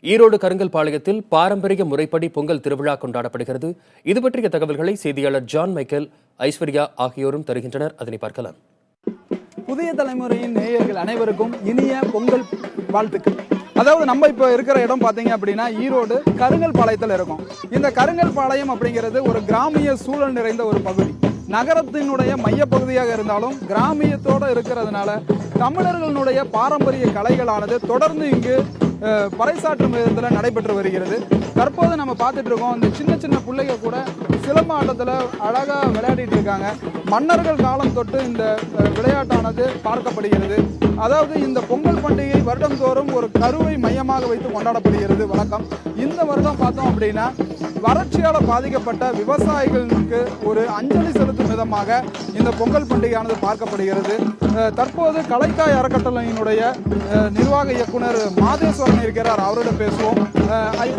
ஈரோடு கருங்கல்பாளையத்தில் பாரம்பரிய முறைப்படி பொங்கல் திருவிழா கொண்டாடப்படுகிறது. இது பற்றிய தகவல்களை செய்தியாளர் ஜான் மைக்கேல், ஐஸ்வர்யா ஆகியோரும் தருகின்றனர். அதனை பார்க்கலாம். புதிய தலைமுறையின் நேயர்கள் அனைவருக்கும் இனிய பொங்கல் வாழ்த்துக்கள். அதாவது நம்ம இப்போ இருக்கிற இடம் பார்த்தீங்க அப்படின்னா ஈரோடு கருங்கல்பாளையத்தில் இருக்கும். இந்த கருங்கல்பாளையம் அப்படிங்கிறது ஒரு கிராமிய சூழல் நிறைந்த ஒரு பகுதி. நகரத்தினுடைய மையப்பகுதியாக இருந்தாலும் கிராமியத்தோடு இருக்கிறதுனால தமிழர்களுடைய பாரம்பரிய கலைகளானது தொடர்ந்து இங்கு பறைசாற்றும் விதத்தில் நடைபெற்று வருகிறது. தற்போது நம்ம பார்த்துட்டு இருக்கோம், இந்த சின்ன சின்ன பிள்ளைங்க கூட சிலம்பாட்டத்தில் அழகாக விளையாடிட்டு இருக்காங்க. மன்னர்கள் காலம் தொட்டு இந்த விளையாட்டானது பார்க்கப்படுகிறது. அதாவது இந்த பொங்கல் பண்டிகை வருடந்தோறும் ஒரு கருவை மையமாக வைத்து கொண்டாடப்படுகிறது வழக்கம். இந்த வருடம் பார்த்தோம் அப்படின்னா வறட்சியால் பாதிக்கப்பட்ட விவசாயிகளுக்கு ஒரு அஞ்சலி செலுத்தும் விதமாக இந்த பொங்கல் பண்டிகையானது பார்க்கப்படுகிறது. தற்போது கலைத்தாய் அறக்கட்டளையினுடைய நிர்வாக இயக்குனர் மாதேஸ்வரன் இருக்கிறார், அவரிடம் பேசுவோம்.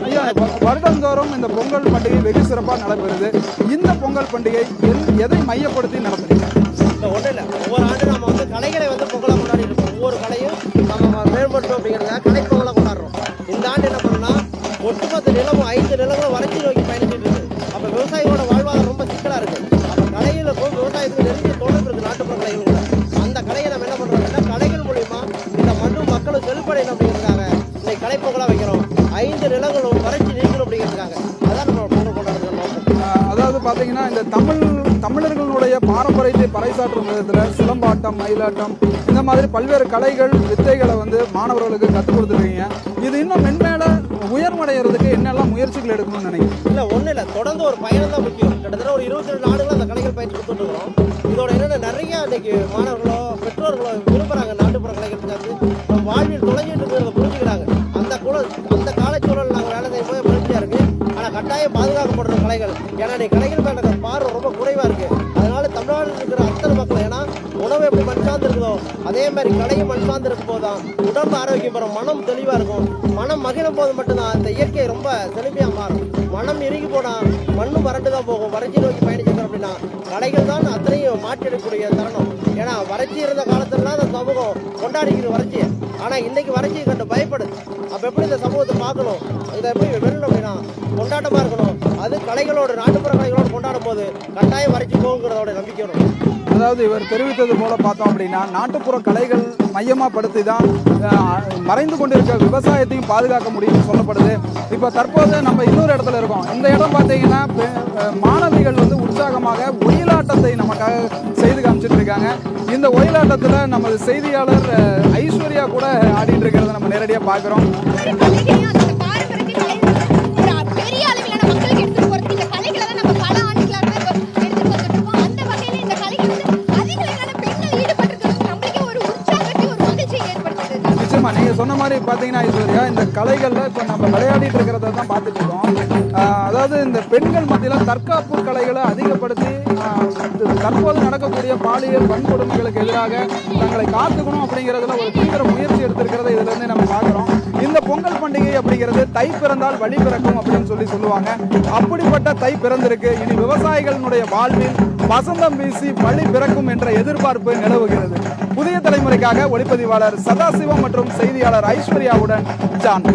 ஐயா, வருடந்தோறும் இந்த பொங்கல் பண்டிகை வெகு சிறப்பாக நடைபெறுது. இந்த பொங்கல் பண்டிகை எதை மையப்படுத்தி நடத்துறீங்க? ஒன்றும் இல்லை, ஒவ்வொரு ஆண்டு நம்ம கலைகளை பொங்கலாக கொண்டாடி இருக்கோம். ஒவ்வொரு கலையும் நம்ம மேம்படுத்தணும் அப்படிங்கிறத கலை பொங்கலாக கொண்டாடுறோம். இந்த ஆண்டு என்ன பண்ணோம்னா ஒட்டுமொத்த நிலமும் 5 நிலங்களும் வறட்சி நோக்கி பயணிச்சுட்டு இருக்கு. அப்போ விவசாயிகளோட வாழ்வாதாரம் ரொம்ப சிக்கலாக இருக்குது. அப்போ கலைகளுக்கும் விவசாயத்துக்கு நெருங்கிய தொடர்பு இருக்குது. நாட்டுப்புற கலைகளோட அந்த கலையை நம்ம என்ன பண்ணுறோம்னா கலைகள் மூலிமா இந்த மண்ணும் மக்களும் செழிப்படையணும் அப்படிங்கிறதுக்காக இன்னைக்கு கலை பொங்கலாக வைக்கிறோம். 5 நிலங்களும் வறட்சி நீக்கணும் அப்படிங்கிறதுக்காக அதான் நம்ம பொங்கல் கொண்டாடுறது. அதாவது பார்த்தீங்கன்னா இந்த தமிழர்களுடைய பாரம்பரியத்தை பறைசாற்றும் விதத்தில் சிலம்பாட்டம், மயிலாட்டம், இந்த மாதிரி பல்வேறு கலைகள் வித்தைகளை மாணவர்களுக்கு கற்றுக் கொடுத்துருக்கீங்க. இது இன்னும் மென்மேல உயர்வடைகிறதுக்கு என்னெல்லாம் முயற்சிகள் எடுக்கணும்னு நினைக்கிறேன்? இல்லை, ஒன்றும் இல்லை, தொடர்ந்து ஒரு பயணம் தான் முக்கியம். கிட்டத்தட்ட ஒரு 22 நாடுகள் அந்த கலைகள் பயிற்சி கொடுத்துருக்கிறோம். இதோட என்னென்ன நிறைய இன்னைக்கு மாணவர்களோ பெற்றோர்களோ விரும்புகிறாங்க. நாட்டுப்புற கலைகள் நம்ம வாழ்வில் தொலைஞ்சிட்டு இருக்கிறத புரிஞ்சுக்கிறாங்க. அந்த காலச்சூழல் நாங்கள் வேலை செய்யும் போது மகிழ்ச்சியாக இருக்குது. ஆனால் கட்டாயம் பாதுகாக்கப்படுற கலைகள், ஏன்னா நீ கலைகள் மேலே பார்வை ரொம்ப குறைவாக இருக்குது. அதனால தமிழ்நாட்டில் இருக்கிற அத்தனை மக்கள், ஏன்னா உணவு எப்படி மண் சார்ந்து இருக்குதோ அதே மாதிரி கலையும் மண் சார்ந்து இருக்கும் போது தான் உடம்பு ஆரோக்கியம் பெறும், மனம் தெளிவாக இருக்கும். மனம் மகிழும் போது மட்டும்தான் இந்த இயற்கை ரொம்ப செழிமையாக மாறும். மனம் இறுகி போனால் மண்ணும் வறண்டு தான் போகும். வறட்சி நோக்கி பயணிச்சிருக்கோம் அப்படின்னா கலைகள் தான் அத்தனையும் மாற்றிடக்கூடிய தருணம். ஏன்னா வறட்சி இருந்த காலத்துலலாம் அந்த சமூகம் கொண்டாடிக்கிற வறட்சியை, ஆனால் இன்னைக்கு வறட்சியை கண்டு பயப்படுது. அப்போ எப்படி இந்த சமூகத்தை பார்க்கணும், இதை எப்படி வெல்லணும் அப்படின்னா கொண்டாட்டமாக இருக்கணும். அது கலைகளோடு நாட்டுப்புற கலைகளோடு கொண்டாடும் போது கட்டாயம் வறட்சி போகுங்கிறதோட நம்பிக்கை வரும். அதாவது இவர் தெரிவித்தது போல பார்த்தோம் அப்படின்னா நாட்டுப்புற கலைகள் மையமாக படுத்தி தான் மறைந்து கொண்டிருக்க விவசாயத்தையும் பாதுகாக்க முடியும்னு சொல்லப்படுது. இப்போ தற்போது நம்ம இன்னொரு இடத்துல இருக்கோம். இந்த இடம் பார்த்தீங்கன்னா மாணவிகள் உற்சாகமாக ஒயிலாட்டத்தை நமக்காக செய்து காமிச்சிட்டு இருக்காங்க. இந்த ஒயிலாட்டத்தில் நமது செய்தியாளர் ஐஸ்வர்யா கூட ஆடிட்டு இருக்கிறத நம்ம நேரடியாக பார்க்குறோம். நீங்க சொன்ன மாதிரி பார்த்தீங்கன்னா ஐஸ்வர்யா, இந்த கலைகளில் இப்போ நம்ம விளையாடிட்டு இருக்கிறத தான் பார்த்துட்டு இருக்கோம். அதாவது இந்த பெண்கள் மத்தியில் தற்காப்பு கலைகளை அதிகப்படுத்தி தற்போது நடக்கக்கூடிய பாலியல் வன்கொடுமைகளுக்கு எதிராக தங்களை காத்துக்கணும் அப்படிங்கிறதுல ஒரு தீவிர முயற்சி எடுத்திருக்கிறத இதுலேருந்து நம்ம பார்க்குறோம். இந்த பொங்கல் பண்டிகை அப்படிங்கிறது தை பிறந்தால் வழி பிறக்கும் அப்படின்னு சொல்லுவாங்க. அப்படிப்பட்ட தை பிறந்திருக்கு. இனி விவசாயிகளுடைய வாழ்வில் வசந்தம் வீசி வழி பிறக்கும் என்ற எதிர்பார்ப்பு நிலவுகிறது. புதிய தலைமுறைக்காக ஒளிப்பதிவாளர் சதாசிவம் மற்றும் செய்தியாளர் ஐஸ்வர்யாவுடன் ஜான்.